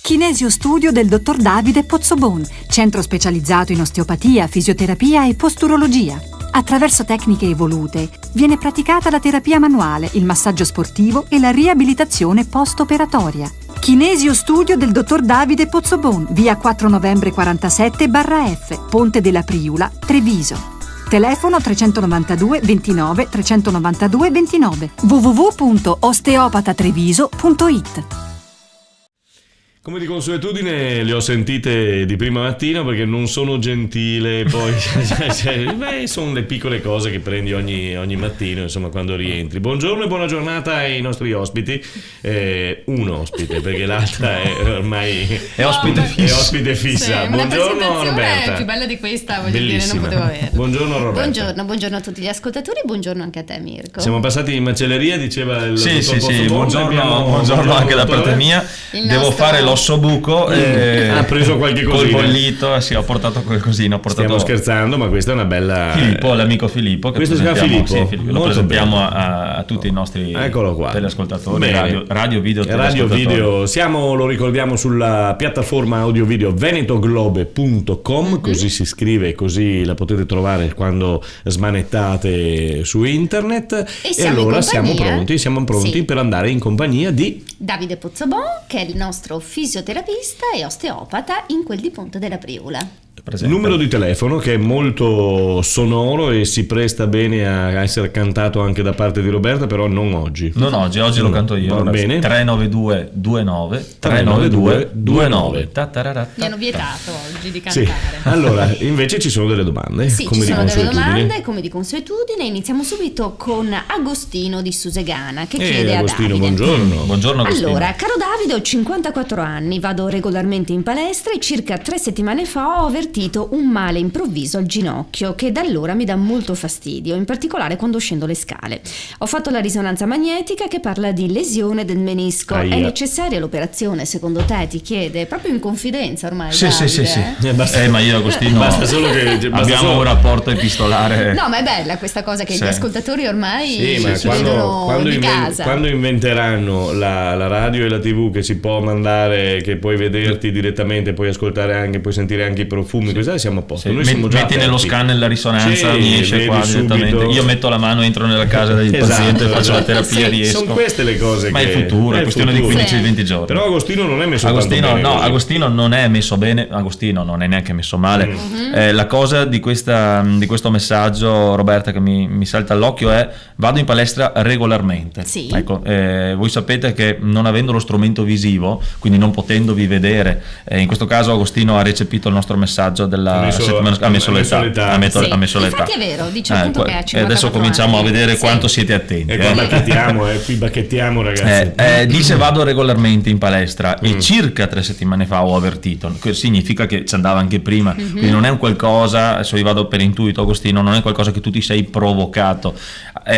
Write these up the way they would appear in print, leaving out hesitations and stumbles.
Kinesio Studio del dottor Davide Pozzobon, centro specializzato in osteopatia, fisioterapia e posturologia. Attraverso tecniche evolute viene praticata la terapia manuale, il massaggio sportivo e la riabilitazione post-operatoria. Kinesio Studio del dottor Davide Pozzobon, via 4 novembre 47/F, Ponte della Priula, Treviso. Telefono 392 29 392 29 www.osteopatatreviso.it. Come di consuetudine le ho sentite di prima mattina perché non sono gentile, poi sono le piccole cose che prendi ogni mattino, insomma, quando rientri. Buongiorno e buona giornata ai nostri ospiti. Un ospite, perché l'altra è ormai è ospite fissa. Sì, buongiorno Roberta. Più bella di questa, voglio bellissima. dire, non potevo avere. Buongiorno Roberta. Buongiorno a tutti gli ascoltatori, buongiorno anche a te Mirko. Siamo passati in macelleria, diceva il Sì, Pozzobon. buongiorno anche da parte mia. Devo fare l'osso buco, ha preso qualche cosina. Col bollito, sì, ho portato qualcosina. Stiamo scherzando, ma questa è una bella Filippo, l'amico Filippo, che questo si chiama Filippo. Sì, Filippo. Lo presentiamo a tutti i nostri teleascoltatori, radio video siamo, lo ricordiamo, sulla piattaforma audio video venetoglobe.com, così si scrive, così la potete trovare quando smanettate su internet. E allora siamo pronti per andare in compagnia di Davide Pozzobon, che è il nostro fisioterapista e osteopata in quel di Ponte della Priula. Numero di telefono che è molto sonoro e si presta bene a essere cantato anche da parte di Roberta, però non oggi. Oggi lo canto io. Va bene. 392 29 392 29. Mi hanno vietato oggi di cantare. Sì. Allora, invece ci sono delle domande. Sì, ci sono delle domande, come di consuetudine. Iniziamo subito con Agostino di Susegana, che chiede Agostino, a Davide. Buongiorno Agostino. Allora, caro Davide, ho 54 anni, vado regolarmente in palestra e circa 3 settimane fa ho avvertito un male improvviso al ginocchio che da allora mi dà molto fastidio, in particolare quando scendo le scale. Ho fatto la risonanza magnetica che parla di lesione del menisco. È necessaria l'operazione secondo te? Ti chiede proprio in confidenza ormai. Sì. Davide, Ma io e Agostino basta solo che abbiamo un rapporto epistolare. No, ma è bella questa cosa che gli ascoltatori ormai si vedono di casa. Quando inventeranno la radio e la TV che si può mandare, che puoi vederti direttamente, puoi ascoltare anche, puoi sentire anche i profumi, siamo a posto. Noi siamo già metti nello scanner la risonanza, mi esce qua direttamente. Subito. Io metto la mano, entro nella casa del paziente, faccio la terapia, riesco. Sono queste le cose. Ma è il futuro, è questione di 15-20 giorni. Però Agostino non è messo bene. Agostino non è messo bene, Agostino non è neanche messo male. La cosa di questo messaggio, Roberta, che mi salta all'occhio è: vado in palestra regolarmente. Sì. Ecco, voi sapete che non avendo lo strumento visivo, quindi non potendovi vedere, in questo caso Agostino ha recepito il nostro messaggio della settimana, ha messo l'età. Infatti è vero, dice appunto che ha 54 e adesso cominciamo anni. a vedere quanto siete attenti. Qui bacchettiamo ragazzi. Dice vado regolarmente in palestra e circa 3 settimane fa ho avvertito, significa che ci andava anche prima, quindi non è un qualcosa, adesso io vado per intuito Agostino, non è qualcosa che tu ti sei provocato.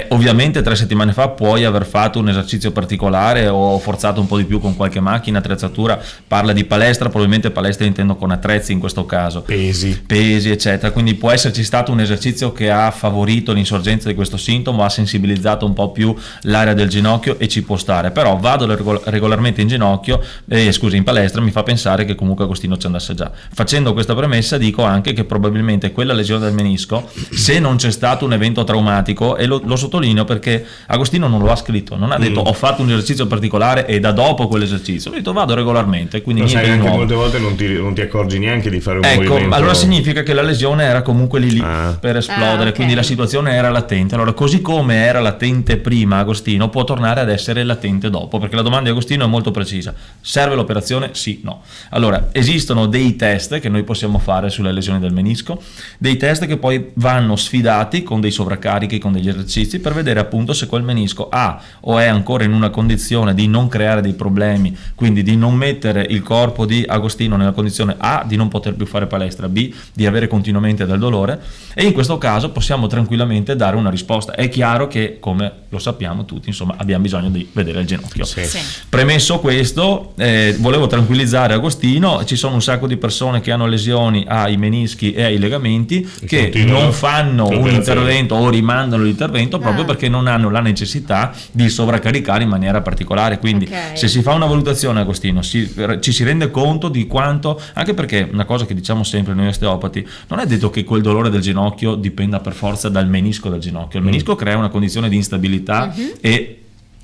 Ovviamente 3 settimane fa puoi aver fatto un esercizio particolare o forzato un po' di più con qualche macchina, attrezzatura, parla di palestra, probabilmente palestra intendo con attrezzi in questo caso, pesi eccetera, quindi può esserci stato un esercizio che ha favorito l'insorgenza di questo sintomo, ha sensibilizzato un po' più l'area del ginocchio e ci può stare, però vado regolarmente in in palestra, mi fa pensare che comunque Agostino ci andasse già. Facendo questa premessa dico anche che probabilmente quella lesione del menisco, se non c'è stato un evento traumatico, e lo sottolineo perché Agostino non lo ha scritto, non ha detto ho fatto un esercizio particolare e da dopo quell'esercizio, ho detto vado regolarmente, quindi lo niente sai, di anche nuovo. molte volte non ti accorgi neanche di fare un movimento. Allora significa che la lesione era comunque lì per esplodere, okay. Quindi la situazione era latente. Allora, così come era latente prima Agostino, può tornare ad essere latente dopo, perché la domanda di Agostino è molto precisa: serve l'operazione? Sì, no. Allora, esistono dei test che noi possiamo fare sulle lesioni del menisco, dei test che poi vanno sfidati con dei sovraccarichi, con degli esercizi, per vedere appunto se quel menisco ha o è ancora in una condizione di non creare dei problemi, quindi di non mettere il corpo di Agostino nella condizione di non poter più fare palestra palestra, B, di avere continuamente del dolore, e in questo caso possiamo tranquillamente dare una risposta. È chiaro che, come lo sappiamo tutti, insomma, abbiamo bisogno di vedere il ginocchio. Sì. Premesso questo, volevo tranquillizzare Agostino. Ci sono un sacco di persone che hanno lesioni ai menischi e ai legamenti che non fanno un intervento o rimandano l'intervento proprio perché non hanno la necessità di sovraccaricare in maniera particolare. Quindi se si fa una valutazione, Agostino, ci si rende conto di quanto, anche perché una cosa che diciamo sempre noi osteopati, non è detto che quel dolore del ginocchio dipenda per forza dal menisco del ginocchio. Il menisco crea una condizione di instabilità e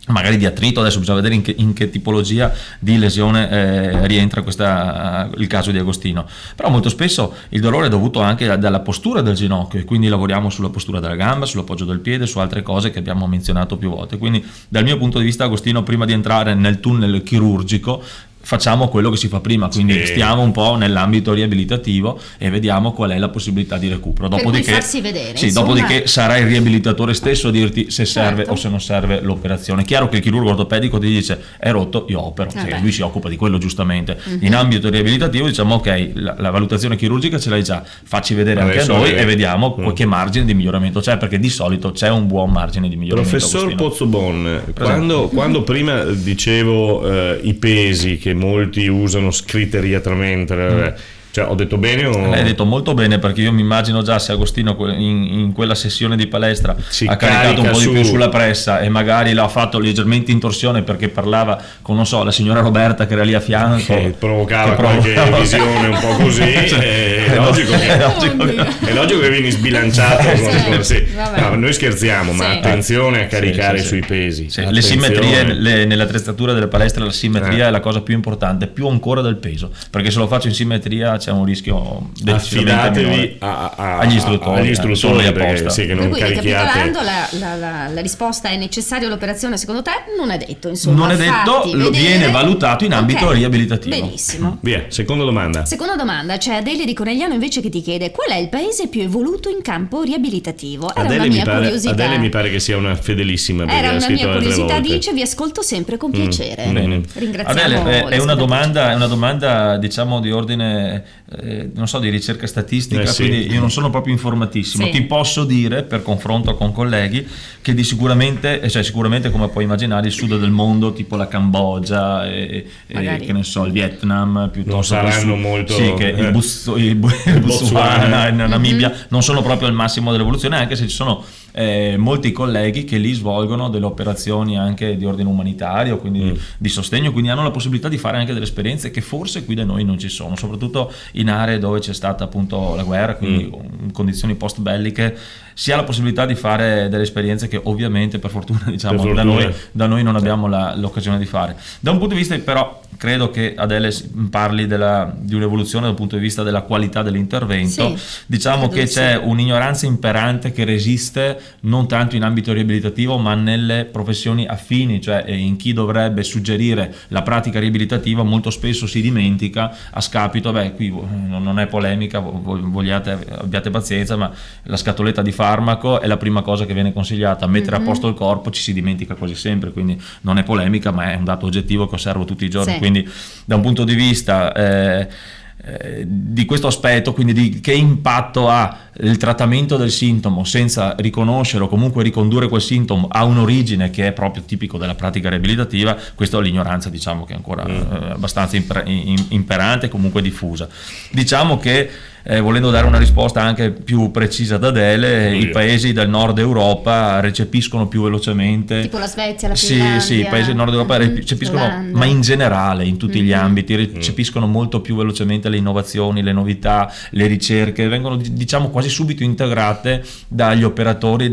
magari di attrito. Adesso bisogna vedere in che tipologia di lesione rientra il caso di Agostino, però molto spesso il dolore è dovuto anche dalla postura del ginocchio, e quindi lavoriamo sulla postura della gamba, sull'appoggio del piede, su altre cose che abbiamo menzionato più volte. Quindi dal mio punto di vista, Agostino, prima di entrare nel tunnel chirurgico facciamo quello che si fa prima, quindi stiamo un po' nell'ambito riabilitativo e vediamo qual è la possibilità di recupero. Dopodiché farsi vedere, dopodiché sarà il riabilitatore stesso a dirti se serve o se non serve l'operazione. È chiaro che il chirurgo ortopedico ti dice è rotto, io opero, lui si occupa di quello giustamente. In ambito riabilitativo diciamo ok, la valutazione chirurgica ce l'hai già, facci vedere anche a noi e vediamo che margine di miglioramento c'è, perché di solito c'è un buon margine di miglioramento. Professor Pozzobon, quando prima dicevo i pesi che molti usano scriteriatramente, cioè ho detto bene o... L'hai detto molto bene, perché io mi immagino già se Agostino in quella sessione di palestra ha caricato un po' di più sulla pressa e magari l'ha fatto leggermente in torsione perché parlava con, non so, la signora Roberta che era lì a fianco, che provocava qualche visione un po' così, è logico che vieni sbilanciato. No, noi scherziamo, ma attenzione a caricare sui pesi. Le simmetrie nell'attrezzatura delle palestre, la simmetria è la cosa più importante, più ancora del peso, perché se lo faccio in simmetria c'è un rischio affidatevi agli istruttori apposta. Che non carichiate. La risposta è necessaria l'operazione, secondo te? Non è detto, insomma. Non è detto, viene valutato in ambito riabilitativo. Benissimo. Via, seconda domanda, c'è Adele di Conegliano invece che ti chiede qual è il paese più evoluto in campo riabilitativo. Era Adele una mia curiosità. Adele mi pare che sia una fedelissima, era una mia curiosità, dice, vi ascolto sempre con piacere. Ringraziamo Adele, è una domanda diciamo di ordine non so, di ricerca statistica, quindi io non sono proprio informatissimo. Ti posso dire, per confronto con colleghi, che sicuramente come puoi immaginare, il sud del mondo, tipo la Cambogia che ne so, il Vietnam, piuttosto non saranno molto che il Botswana, la Namibia non sono proprio al massimo dell'evoluzione, anche se ci sono molti colleghi che lì svolgono delle operazioni anche di ordine umanitario, quindi di sostegno, quindi hanno la possibilità di fare anche delle esperienze che forse qui da noi non ci sono, soprattutto in aree dove c'è stata appunto la guerra, quindi in condizioni post belliche si ha la possibilità di fare delle esperienze che ovviamente per fortuna diciamo da noi non abbiamo l'occasione di fare. Da un punto di vista però credo che Adele parli di un'evoluzione dal punto di vista della qualità dell'intervento, diciamo che c'è un'ignoranza imperante che resiste non tanto in ambito riabilitativo ma nelle professioni affini, cioè in chi dovrebbe suggerire la pratica riabilitativa molto spesso si dimentica a scapito, qui non è polemica, abbiate pazienza, ma la scatoletta di farmaco è la prima cosa che viene consigliata, mettere a posto il corpo ci si dimentica quasi sempre, quindi non è polemica ma è un dato oggettivo che osservo tutti i giorni, quindi da un punto di vista di questo aspetto, quindi di che impatto ha il trattamento del sintomo senza riconoscere o comunque ricondurre quel sintomo a un'origine che è proprio tipico della pratica riabilitativa, questa è l'ignoranza diciamo che è ancora abbastanza imperante e comunque diffusa. Diciamo che volendo dare una risposta anche più precisa da Adele, i paesi del nord Europa recepiscono più velocemente, tipo la Svezia, la Finlandia, i paesi del nord Europa recepiscono, ma in generale in tutti gli ambiti recepiscono molto più velocemente le innovazioni, le novità, le ricerche, vengono diciamo quasi subito integrate dagli operatori,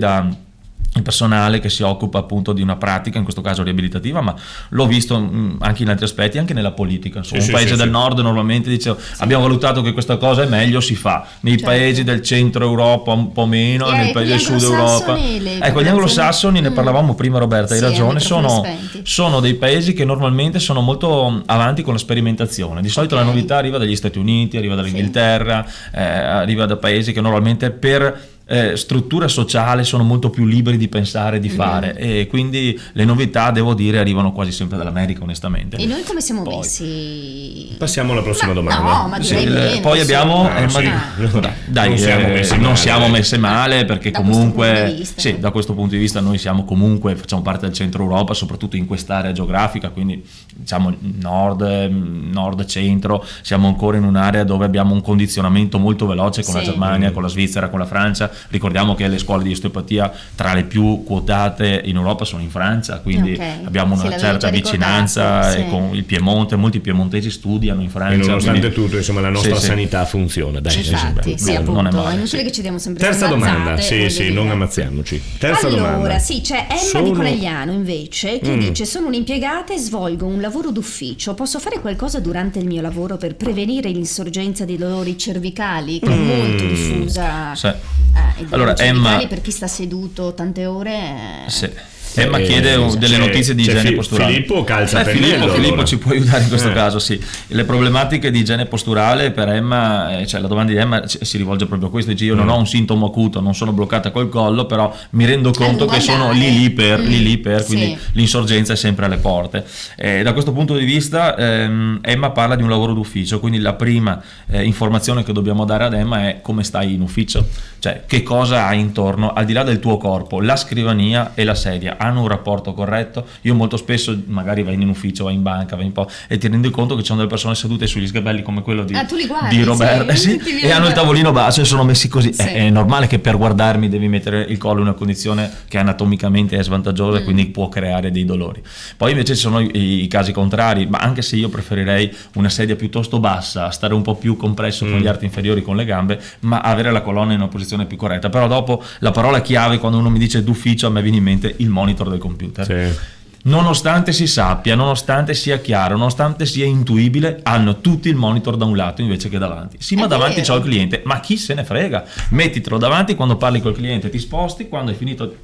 il personale che si occupa appunto di una pratica, in questo caso riabilitativa, ma l'ho visto anche in altri aspetti, anche nella politica. Un paese del nord normalmente dice abbiamo valutato che questa cosa è meglio, si fa. Nei paesi del centro Europa un po' meno, nei paesi del sud Europa. Ecco, gli anglosassoni, ne parlavamo prima Roberta, hai ragione, sono dei paesi che normalmente sono molto avanti con la sperimentazione. Di solito la novità arriva dagli Stati Uniti, arriva dall'Inghilterra, arriva da paesi che normalmente per struttura sociale sono molto più liberi di pensare, di fare, e quindi le novità, devo dire, arrivano quasi sempre dall'America, onestamente. E noi come siamo Poi messi? Passiamo alla prossima domanda. No, ma direi bene, poi abbiamo non siamo messe male, perché da questo punto comunque di vista. sì, da questo punto di vista noi siamo comunque, facciamo parte del centro Europa, soprattutto in quest'area geografica, quindi diciamo nord centro, siamo ancora in un'area dove abbiamo un condizionamento molto veloce con la Germania, con la Svizzera, con la Francia. Ricordiamo che le scuole di osteopatia tra le più quotate in Europa sono in Francia, quindi abbiamo una certa vicinanza e con il Piemonte, molti piemontesi studiano in Francia. E nonostante quindi, tutto, insomma, la nostra sanità funziona. Dai, infatti, appunto, non è male. È inutile che ci diamo sempre terza domanda, ammazzate, non ammazziamoci. Terza domanda. Allora, sì, c'è Emma di Conegliano invece che dice: sono un'impiegata e svolgo un lavoro d'ufficio, posso fare qualcosa durante il mio lavoro per prevenire l'insorgenza di dolori cervicali, che è molto diffusa. Allora, Emma, per chi sta seduto tante ore. Emma chiede delle notizie di igiene posturale. Filippo calza pennello. Filippo ci può aiutare in questo caso, sì. Le problematiche di igiene posturale per Emma, cioè la domanda di Emma si rivolge proprio a questo, dice: io non ho un sintomo acuto, non sono bloccata col collo, però mi rendo conto che sono lì per quindi l'insorgenza è sempre alle porte. Da questo punto di vista Emma parla di un lavoro d'ufficio, quindi la prima informazione che dobbiamo dare ad Emma è come stai in ufficio, cioè che cosa hai intorno, al di là del tuo corpo, la scrivania e la sedia hanno un rapporto corretto. Io molto spesso magari vai in ufficio, vai in banca, vai un po' e ti rendi conto che ci sono delle persone sedute sugli sgabelli come quello di Roberta e hanno il tavolino basso e sono messi così. È normale che per guardarmi devi mettere il collo in una condizione che anatomicamente è svantaggiosa e quindi può creare dei dolori. Poi invece ci sono i casi contrari, ma anche se io preferirei una sedia piuttosto bassa, stare un po' più compresso con gli arti inferiori, con le gambe, ma avere la colonna in una posizione più corretta. Però dopo la parola chiave quando uno mi dice d'ufficio a me viene in mente il monitor del computer. Nonostante si sappia, nonostante sia chiaro, nonostante sia intuibile, hanno tutti il monitor da un lato invece che davanti. Sì, ma davanti c'ho il cliente, ma chi se ne frega? Mettitelo davanti, quando parli col cliente ti sposti, quando hai finito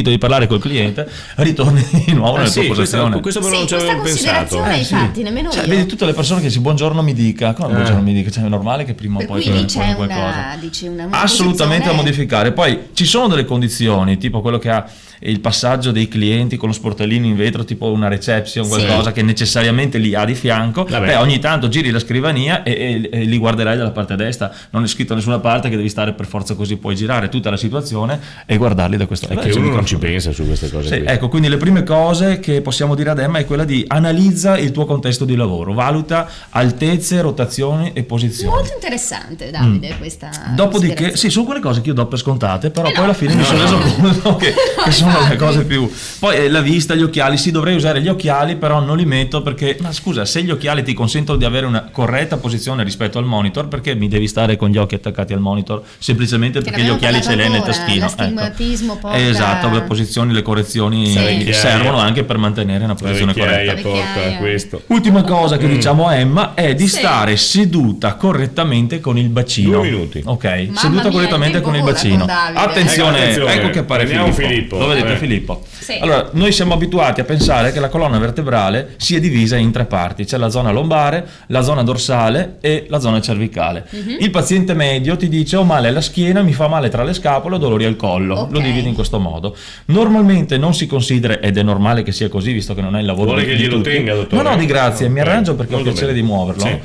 di parlare col cliente ritorni di nuovo nella tua posizione. Questo però non ci avevo pensato. Infatti, nemmeno io. Vedi tutte le persone che dici buongiorno mi dica, buongiorno mi dica, cioè è normale che prima o poi c'è qualcosa. Una assolutamente da modificare. Poi ci sono delle condizioni, tipo quello che ha il passaggio dei clienti con lo sportellino in vetro, tipo una reception, qualcosa che necessariamente li ha di fianco. Ogni tanto giri la scrivania e li guarderai dalla parte destra, non è scritto da nessuna parte che devi stare per forza così, puoi girare tutta la situazione e guardarli da questa parte. Perché uno non ci pensa su queste cose qui. Ecco, quindi le prime cose che possiamo dire ad Emma è quella di analizza il tuo contesto di lavoro, valuta altezze, rotazioni e posizioni. Molto interessante, Davide, questa. Dopodiché, sì, sono quelle cose che io do per scontate, però poi alla fine mi sono reso conto che sono le cose più. Poi la vista, gli occhiali, sì, dovrei usare gli occhiali, però non li metto perché, ma scusa, se gli occhiali ti consentono di avere una corretta posizione rispetto al monitor, perché mi devi stare con gli occhi attaccati al monitor semplicemente perché gli occhiali ce li hai nel taschino? L'astigmatismo porta... Esatto, le posizioni, le correzioni servono anche per mantenere una posizione corretta. Porta questo. Ultima cosa che diciamo a Emma è di stare seduta correttamente con il bacino. 2 minuti. Ok, seduta correttamente con il bacino. Attenzione, ecco che appare Filippo. Lo vedete Filippo? Allora, noi siamo abituati a pensare che la colonna vertebrale sia divisa in 3 parti. C'è la zona lombare, la zona dorsale e la zona cervicale. Il paziente medio ti dice: ho male alla schiena, mi fa male tra le scapole, ho dolori al collo. Lo divide in questo modo. Normalmente non si considera, ed è normale che sia così visto che non è il lavoro vuole che glielo tenga, dottore? No, di grazie, mi arrangio perché ho il piacere di muoverlo.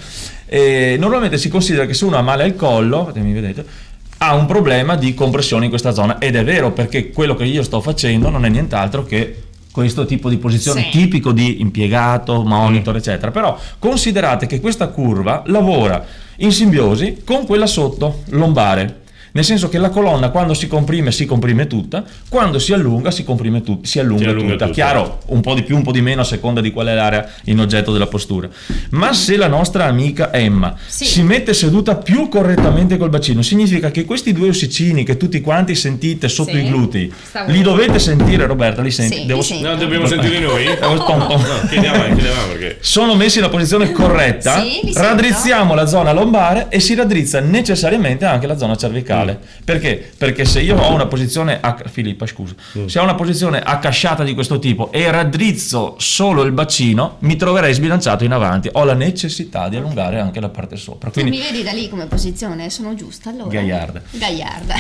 Normalmente si considera che se uno ha male al collo, mi vedete, ha un problema di compressione in questa zona, ed è vero, perché quello che io sto facendo non è nient'altro che questo tipo di posizione tipico di impiegato, monitor, eccetera. Però considerate che questa curva lavora in simbiosi con quella sotto, lombare. Nel senso che la colonna quando si comprime tutta, quando si allunga si comprime si allunga tutta. Chiaro, un po' di più, un po' di meno a seconda di qual è l'area in oggetto della postura. Ma se la nostra amica Emma si mette seduta più correttamente col bacino, significa che questi 2 ossicini che tutti quanti sentite sotto i glutei, li dovete sentire, Roberta, li senti? No, dobbiamo sentire noi? Chiediamo perché sono messi nella posizione corretta, raddrizziamo la zona lombare e si raddrizza necessariamente anche la zona cervicale. laterale. Perché? Perché se io ho una posizione Filippa, scusa, se ho una posizione accasciata di questo tipo e raddrizzo solo il bacino, mi troverei sbilanciato in avanti. Ho la necessità di allungare anche la parte sopra. Tu Quindi mi vedi da lì come posizione? Sono giusta allora? Gagliarda.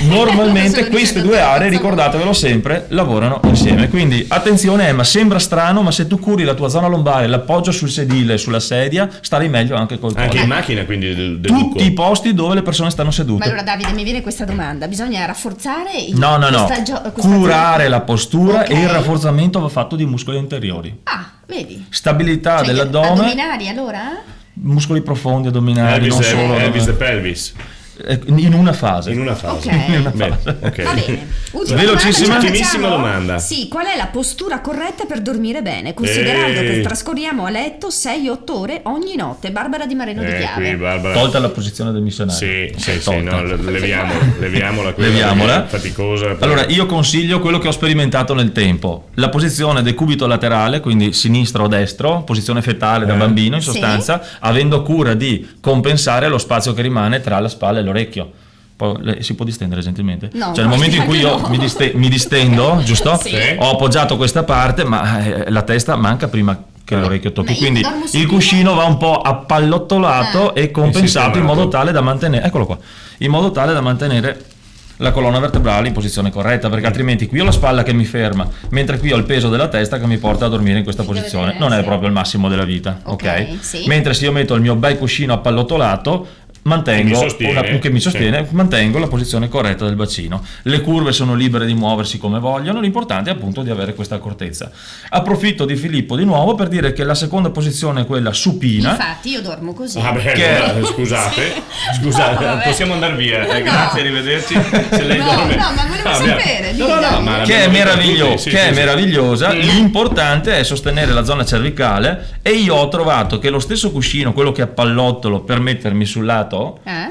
Normalmente queste due aree, ricordatevelo sempre, lavorano insieme. Quindi attenzione, Emma, sembra strano, ma se tu curi la tua zona lombare, l'appoggio sul sedile, sulla sedia, starai meglio anche col Anche collo. in macchina, quindi del Tutti i posti dove le persone stanno sedute. Ma allora Davide, mi viene questa domanda: bisogna rafforzare No, curare la postura, Ok. e il rafforzamento va fatto di muscoli anteriori. Ah, vedi? Stabilità Cioè, dell'addome, addominali allora? muscoli profondi addominali, non solo Elvis the pelvis. in una fase. In una fase. Ok. Bene, ok. Va bene. Ultima Velocissima. domanda, Ultimissima domanda. Sì, qual è la postura corretta per dormire bene, considerando che trascorriamo a letto 6-8 ore ogni notte? Barbara Di Marino di Chiave. Qui, Barbara. Tolta la posizione del missionario. Sì, Tolta. no, leviamola. quella Leviamola. è faticosa. Allora, io consiglio quello che ho sperimentato nel tempo: la posizione del cubito laterale, quindi sinistro o destro, posizione fetale da bambino in Sì. sostanza, avendo cura di compensare lo spazio che rimane tra la spalla e l'orecchio. Poi, si può distendere gentilmente? No, cioè, nel momento in cui io no. mi distendo, giusto? Sì. Ho appoggiato questa parte, ma la testa manca prima che l'orecchio tocchi, Ma io quindi dormo il subito. cuscino va un po' appallottolato e compensato in modo tale da mantenere, eccolo qua, in modo tale da mantenere la colonna vertebrale in posizione corretta, perché altrimenti qui ho la spalla che mi ferma, mentre qui ho il peso della testa che mi porta a dormire in questa posizione. Non è proprio il massimo della vita, ok? Sì. Mentre se io metto il mio bel cuscino appallottolato, mantengo che mi sostiene, mantengo la posizione corretta del bacino. Le curve sono libere di muoversi come vogliono, l'importante è appunto di avere questa accortezza. Approfitto di Filippo di nuovo per dire che la seconda posizione è quella supina. Infatti io dormo così. Scusate, No, vabbè. possiamo andare via. No. Grazie, arrivederci. Se lei dorme. No, ma volevo sapere. ma Che è l'abbiamo meravigliosa. detto tutti, sì. L'importante è sostenere la zona cervicale, e io ho trovato che lo stesso cuscino, quello che appallottolo per mettermi sul lato,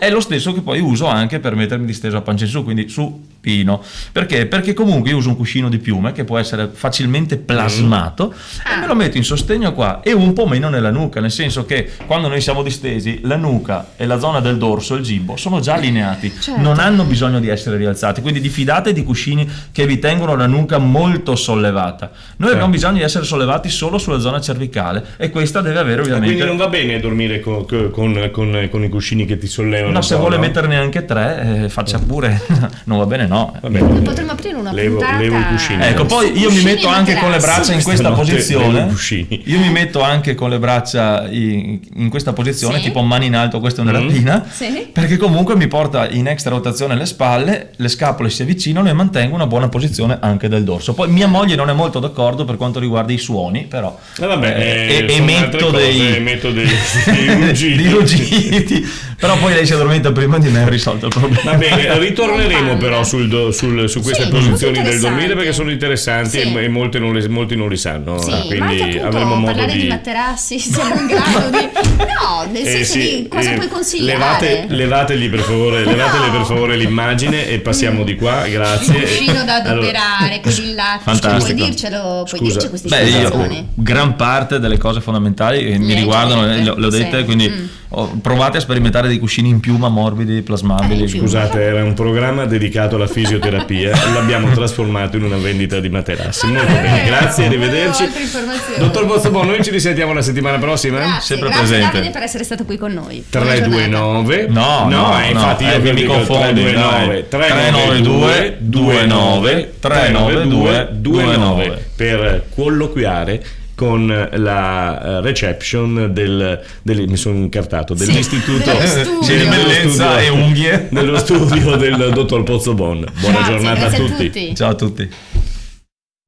è lo stesso che poi uso anche per mettermi disteso a pancia in su, quindi supino. Perché? Perché comunque io uso un cuscino di piume che può essere facilmente plasmato e me lo metto in sostegno qua, e un po' meno nella nuca, nel senso che quando noi siamo distesi, la nuca e la zona del dorso, il gimbo, sono già allineati, Certo. non hanno bisogno di essere rialzati, quindi diffidate di cuscini che vi tengono la nuca molto sollevata. Noi abbiamo bisogno di essere sollevati solo sulla zona cervicale, e questa deve avere ovviamente... Quindi non va bene dormire con i cuscini che ti sollevano. No, se vuole metterne anche 3, faccia pure. Non va bene, no. Va bene. Potremmo aprire una Levo puntata. i cuscini. Ecco, poi io mi metto anche con le braccia in questa Stanotte levo posizione. i cuscini. Io mi metto anche con le braccia in questa posizione, Sì. tipo mani in alto, questa è una latina, Sì. perché comunque mi porta in extra rotazione le spalle, le scapole si avvicinano e mantengo una buona posizione anche del dorso. Poi mia moglie non è molto d'accordo per quanto riguarda i suoni, però emetto dei ruggiti, però poi lei si addormenta prima di me, ho risolto il problema. Va bene, ritorneremo però su queste Sì, posizioni molto del dormire, perché interessanti. sono interessanti, Sì. e molti non li sanno. Sì, ma anche quindi appunto avremo modo parlare di materassi, siamo in grado di... No, nel senso di cosa puoi consigliare. Levategli per favore l'immagine e passiamo di qua, grazie. Un cuscino da Allora, adoperare, così là. Fantastico. Puoi dircelo, puoi Scusa. dirci queste Beh, io informazioni. gran parte delle cose fondamentali che mi riguardano le ho dette, Sì. quindi provate a sperimentare dei cuscini in piuma, morbidi, plasmabili. Scusate, era un programma dedicato alla fisioterapia, l'abbiamo trasformato in una vendita di materassi. Molto bene, grazie, arrivederci. Altre informazioni. Dottor Pozzobon, noi ci risentiamo la settimana prossima. Grazie, sempre grazie presente. Davide per essere stato qui con noi. Buona 329 No, infatti io mi dico confondo. 392 29 392 29 per colloquiare con la reception mi sono incartato dell'istituto dello bellezza e unghie dello studio del dottor Pozzobon. Buona Grazie, giornata grazie a tutti. Ciao a tutti.